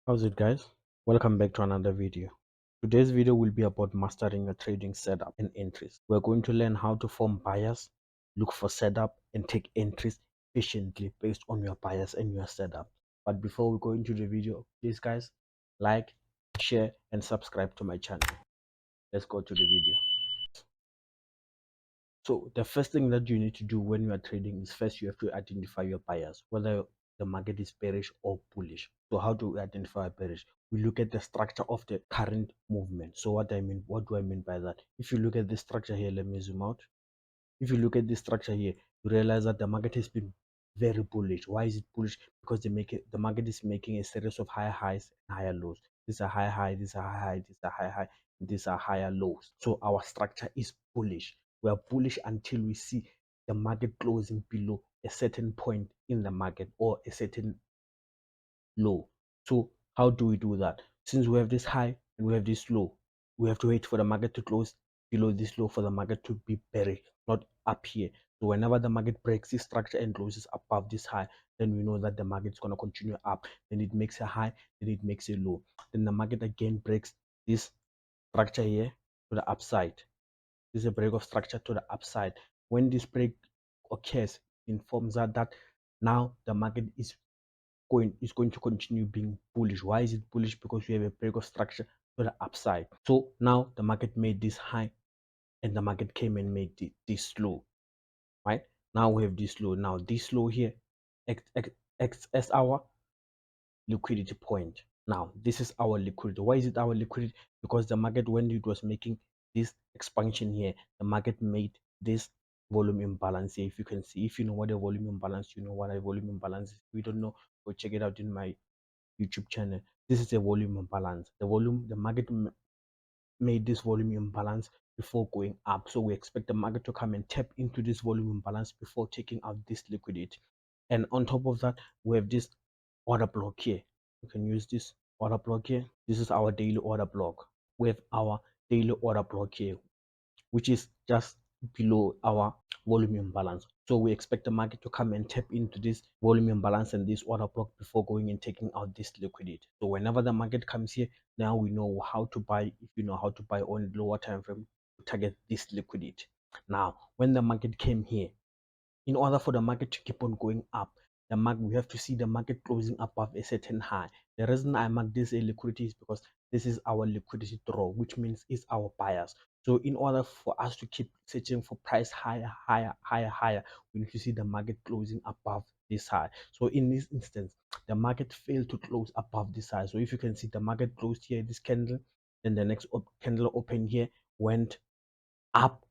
How's it, guys? Welcome back to another video. Today's video will be about mastering your trading setup and entries. We're going to learn how to form bias, look for setup, and take entries efficiently based on your bias and your setup. But before we go into the video, please guys, like, share, and subscribe to my channel. Let's go to the video. So the first thing that you need to do when you are trading is first you have to identify your bias, whether the market is bearish or bullish. So how do we identify bearish? We look at the structure of the current movement. So what do I mean by that? If you look at this structure here, let me zoom out. If you look at this structure here, you realize that the market has been very bullish. Why is it bullish? Because the market is making a series of higher highs and higher lows. These are high high, these are high high, these are high high, these are higher lows. So our structure is bullish. We are bullish until we see the market closing below a certain point in the market or a certain low. So how do we do that? Since we have this high and we have this low, we have to wait for the market to close below this low for the market to be bearish, not up here. So whenever the market breaks this structure and closes above this high, then we know that the market is going to continue up. Then it makes a high, then it makes a low. Then the market again breaks this structure here to the upside. This is a break of structure to the upside. When this break occurs, it informs that now the market is going to continue being bullish. Why is it bullish? Because we have a break of structure to the upside. So now the market made this high and the market came and made this low, right? Now we have this low. Now this low here acts as our liquidity point. Now this is our liquidity. Why is it our liquidity? Because the market, when it was making this expansion here, the market made this volume imbalance here. If you can see, if you know what a volume imbalance, you know what a volume imbalance is. If we don't know, go check it out in my YouTube channel. This is a volume imbalance. The market made this volume imbalance before going up. So we expect the market to come and tap into this volume imbalance before taking out this liquidity. And on top of that, we have this order block here. You can use this order block here. This is our daily order block. We have our daily order block here, which is just below our volume imbalance. So we expect the market to come and tap into this volume imbalance and this order block before going and taking out this liquidity. So whenever the market comes here, now we know how to buy. If you know how to buy on lower time frame to target this liquidity. Now, when the market came here, in order for the market to keep on going up, we have to see the market closing above a certain high. The reason I mark this a liquidity is because this is our liquidity draw, which means it's our bias. So in order for us to keep searching for price higher, higher, higher, higher, we need to see the market closing above this high. So in this instance, the market failed to close above this high. So if you can see, the market closed here, this candle, then the next candle open here, went up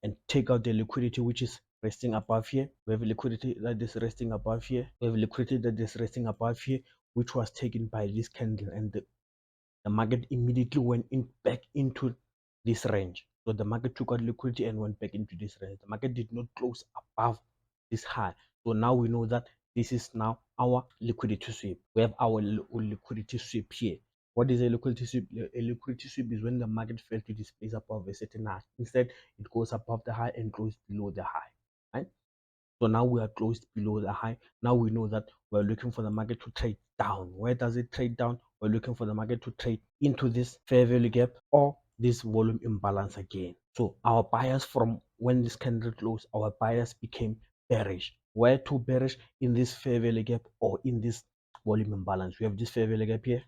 and take out the liquidity which is resting above here. We have liquidity that is resting above here. We have liquidity that is resting above here, which was taken by this candle, and the market immediately went back into this range. So the market took out liquidity and went back into this range. The market did not close above this high. So now we know that this is now our liquidity sweep. We have our liquidity sweep here. What is a liquidity sweep? A liquidity sweep is when the market fails to displace above a certain high. Instead, it goes above the high and goes below the high. Right? So now we are closed below the high. Now we know that we're looking for the market to trade down. Where does it trade down? We're looking for the market to trade into this fair value gap or this volume imbalance again. So our bias, from when this candle closed, our bias became bearish. Where to bearish? In this fair value gap or in this volume imbalance. We have this fair value gap here.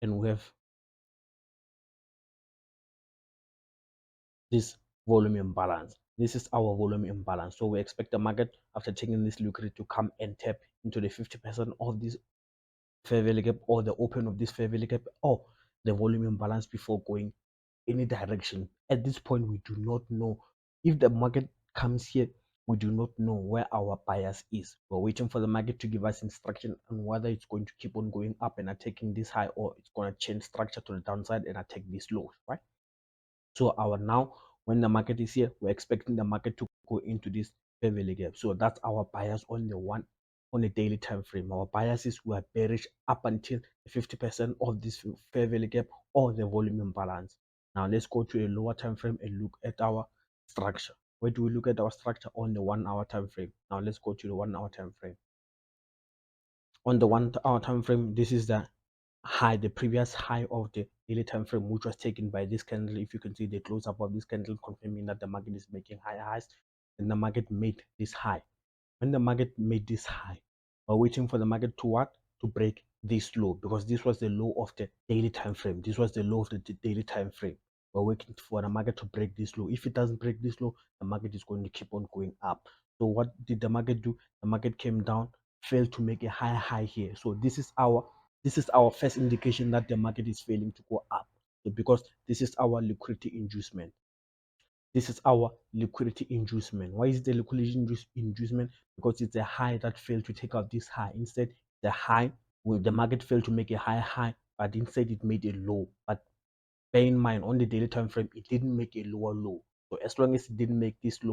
And we have this volume imbalance. This is our volume imbalance. So we expect the market, after taking this liquidity, to come and tap into the 50% of this fair value gap or the open of this fair value gap or the volume imbalance before going any direction. At this point, we do not know if the market comes here. We do not know where our bias is. We're waiting for the market to give us instruction on whether it's going to keep on going up and attacking this high, or it's going to change structure to the downside and attack this low, right? So our now, when the market is here, we're expecting the market to go into this fair value gap. So that's our bias on a daily time frame. Our bias is we are bearish up until 50% of this fair value gap or the volume imbalance. Now let's go to a lower time frame and look at our structure. Where do we look at our structure? On the 1 hour time frame. Now let's go to the 1 hour time frame. On the 1 hour time frame, this is the high, the previous high of the daily time frame, which was taken by this candle. If you can see the close up of this candle, confirming that the market is making higher highs, and the market made this high. When the market made this high, we're waiting for the market to what? To break this low, because this was the low of the daily time frame. This was the low of the daily time frame. We're waiting for the market to break this low. If it doesn't break this low, the market is going to keep on going up. So what did the market do? The market came down, failed to make a higher high here. So this is our first indication that the market is failing to go up. So because this is our liquidity inducement. This is our liquidity inducement. Why is the liquidity inducement? Because it's a high that failed to take out this high. Instead, the high, well, the market failed to make a higher high, but instead it made a low. But bear in mind, on the daily time frame, it didn't make a lower low. So as long as it didn't make this a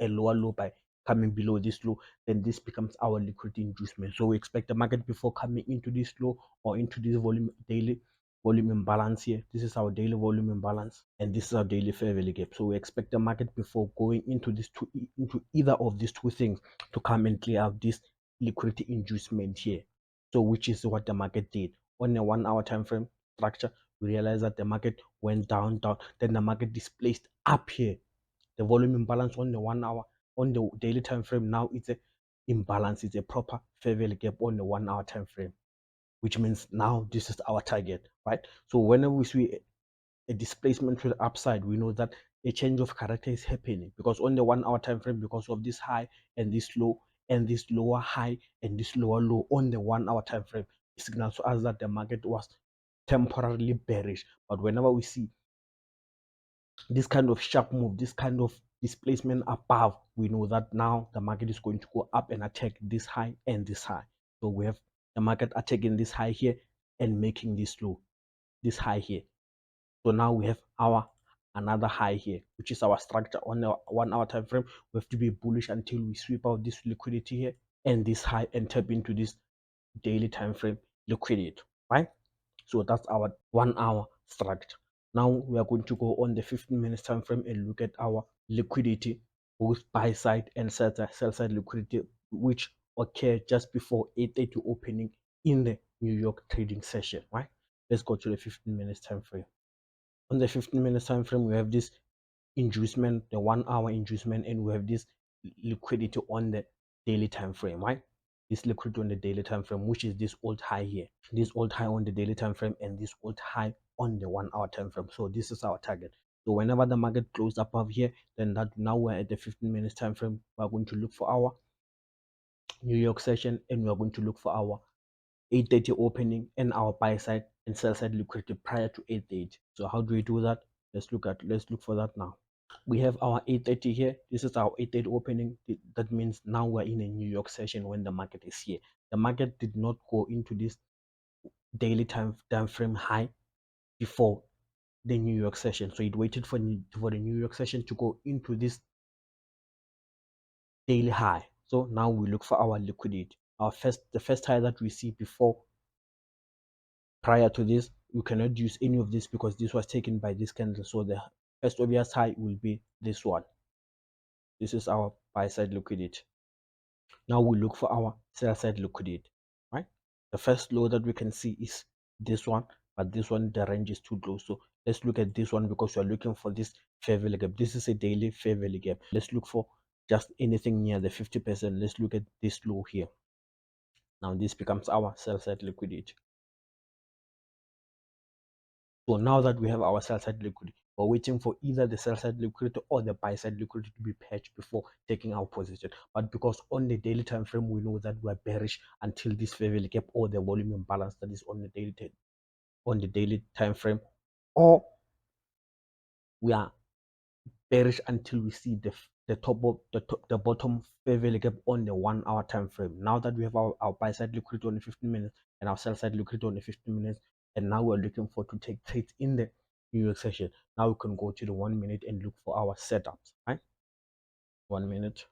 lower low by coming below this low, then this becomes our liquidity inducement. So we expect the market before coming into this low or into this daily volume imbalance here. This is our daily volume imbalance, and this is our daily fair value gap. So we expect the market before going into into either of these two things to come and clear out this liquidity inducement here. So which is what the market did on a 1 hour time frame structure. We realize that the market went down, then the market displaced up here. The volume imbalance on the 1 hour, on the daily time frame, now it's a imbalance, it's a proper fair value gap on the 1 hour time frame, which means now this is our target, right? So whenever we see a displacement to the upside, we know that a change of character is happening, because on the 1 hour time frame, because of this high and this low and this lower high and this lower low on the 1 hour time frame, it signals to us that the market was temporarily bearish. But whenever we see this kind of sharp move, this kind of displacement above, we know that now the market is going to go up and attack this high and this high. So we have the market attacking this high here and making this low, this high here. So now we have our another high here, which is our structure on the 1 hour time frame. We have to be bullish until we sweep out this liquidity here and this high and tap into this daily time frame liquidity, right? So that's our 1 hour structure. Now we are going to go on the 15 minutes time frame and look at our liquidity, both buy side and sell side liquidity, which occurred just before 8:30 opening in the New York trading session, right? Let's go to the 15 minutes time frame. On the 15 minutes time frame, we have this inducement, the 1 hour inducement, and we have this liquidity on the daily time frame, right? This liquidity on the daily time frame, which is this old high here, this old high on the daily time frame, and this old high on the 1 hour time frame. So this is our target. So whenever the market closed above here, then that now we're at the 15 minutes time frame. We're going to look for our New York session, and we're going to look for our 8:30 opening and our buy side and sell side liquidity prior to 8:30. So how do we do that? Let's look for that now. We have our 8:30 here. This is our 8:30 opening. That means now we're in a New York session when the market is here. The market did not go into this daily time frame high before the New York session. So it waited for the New York session to go into this daily high. So now we look for our liquidity. The first high that we see before, prior to this, we cannot use any of this because this was taken by this candle. So the first obvious high will be this one. This is our buy side liquidity. Now we look for our sell side liquidity, right? The first low that we can see is this one, but this one, the range is too low. So let's look at this one because we're looking for this fair value gap. This is a daily fair value gap. Let's look for just anything near the 50%. Let's look at this low here. Now this becomes our sell side liquidity. So now that we have our sell side liquidity, we're waiting for either the sell side liquidity or the buy side liquidity to be patched before taking our position. But because on the daily time frame, we know that we're bearish until this fair value gap or the volume imbalance that is on the daily time frame, or we are bearish until we see the bottom fair value gap on the 1 hour time frame. Now that we have our buy side liquidity on the 15 minutes and our sell side liquidity on the 15 minutes, and now we're looking for to take trades in the New York session. Now we can go to the 1 minute and look for our setups, right? 1 minute.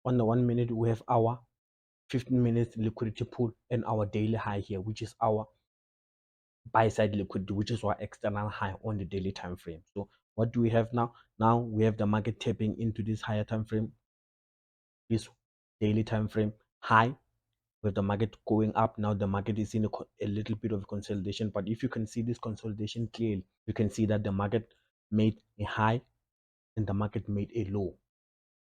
On the 1 minute, we have our 15 minutes liquidity pool and our daily high here, which is our buy side liquidity, which is our external high on the daily time frame. So what do we have now? Now we have the market tapping into this higher time frame, this daily time frame high, with the market going up. Now the market is in a little bit of consolidation, but if you can see this consolidation clearly, you can see that the market made a high and the market made a low.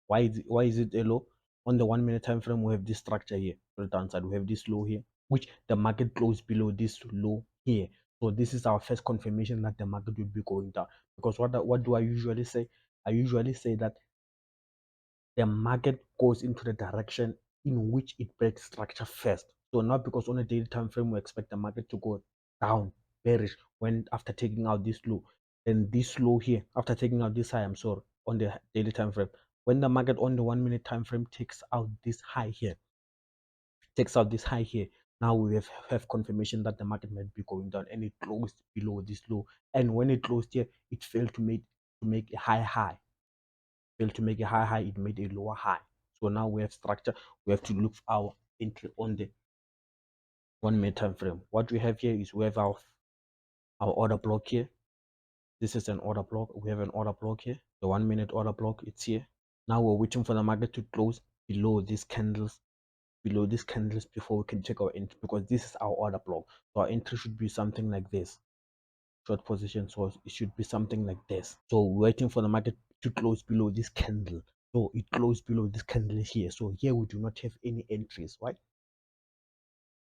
Why is it a low? On the 1 minute time frame, we have this structure here to the downside. We have this low here, which the market closed below this low here. So this is our first confirmation that the market will be going down. Because what do I usually say? I usually say that the market goes into the direction in which it breaks structure first. So not because on a daily time frame we expect the market to go down, bearish, when after taking out this low, then this low here, after taking out this high, I'm sorry, on the daily time frame, when the market on the 1 minute time frame takes out this high here, now we have confirmation that the market might be going down, and it closed below this low. And when it closed here, it failed to make a high, it made a lower high. So now we have structure. We have to look for our entry on the 1 minute time frame. What we have here is we have our order block here. This is an order block. We have an order block here. The 1 minute order block, it's here. Now we're waiting for the market to close below these candles, before we can check our entry, because this is our order block. So our entry should be something like this. Short position, so it should be something like this. So we're waiting for the market to close below this candle. So it closed below this candle here. So here we do not have any entries, right?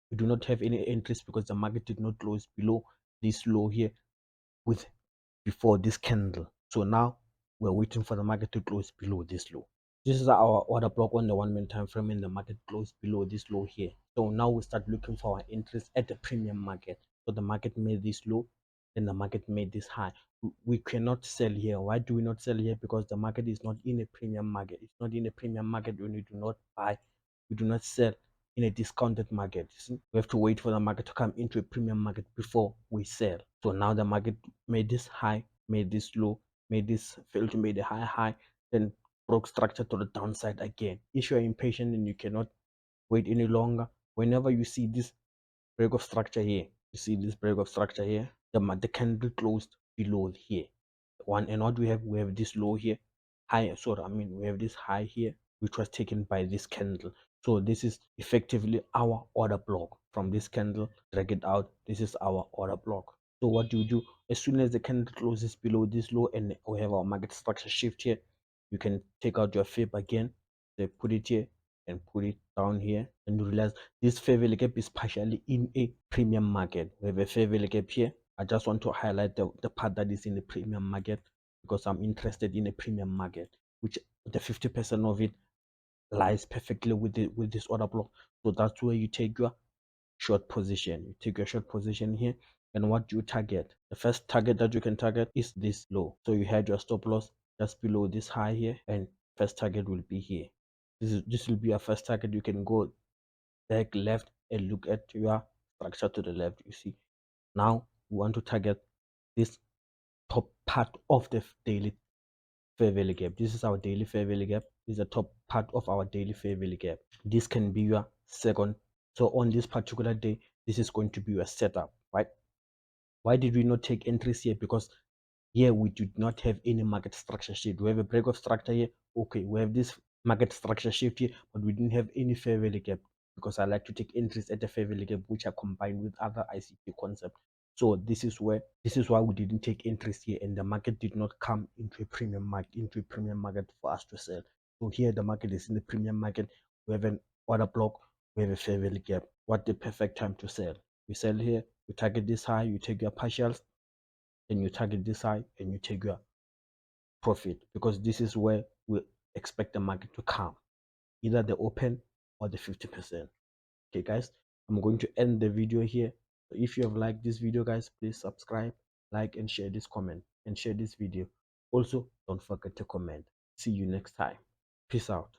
We do not have any entries because the market did not close below this low here with before this candle. So now we're waiting for the market to close below this low. This is our order block on the 1 minute time frame, and the market closed below this low here. So now we start looking for our entries at the premium market. So the market made this low, then the market made this high. We cannot sell here. Why do we not sell here? Because the market is not in a premium market. It's not in a premium market when we do not buy, we do not sell in a discounted market. We have to wait for the market to come into a premium market before we sell. So now the market made this high, made this low, made this fail to make a high, then broke structure to the downside again. If you're impatient and you cannot wait any longer, whenever you see this break of structure here, the candle closed below here. And what we have this low here, we have this high here, which was taken by this candle. So this is effectively our order block. From this candle, drag it out, this is our order block. So what do? As soon as the candle closes below this low and we have our market structure shift here, you can take out your fib again, they put it here and put it down here, and you realize this fair value gap is partially in a premium market. We have a fair value gap here. I just want to highlight the part that is in the premium market, because I'm interested in a premium market, which the 50% of it lies perfectly with this order block. So that's where you take your short position. You take your short position here, and what do you target? The first target that you can target is this low. So you had your stop loss just below this high here, and first target will be here. This will be your first target. You can go back left and look at your structure to the left. You see, now we want to target this top part of the daily fair value gap. This is our daily fair value gap. This is the top part of our daily fair value gap. This can be your second. So on this particular day, this is going to be your setup, right? Why did we not take entries here? Because here we did not have any market structure shift. We have a break of structure here. Okay, we have this market structure shift here, but we didn't have any fair value gap, because I like to take entries at the fair value gap, which are combined with other ICT concepts. So this is why we didn't take entries here, and the market did not come into a premium market for us to sell. So here the market is in the premium market. We have an order block, we have a fair value gap. What the perfect time to sell? We sell here, we target this high, you take your partials, then you target this high and you take your profit, because this is where we expect the market to come, either the open or the 50%. Okay guys, I'm going to end the video here. So if you have liked this video guys, please subscribe, like and share this comment and share this video. Also don't forget to comment. See you next time. Peace out.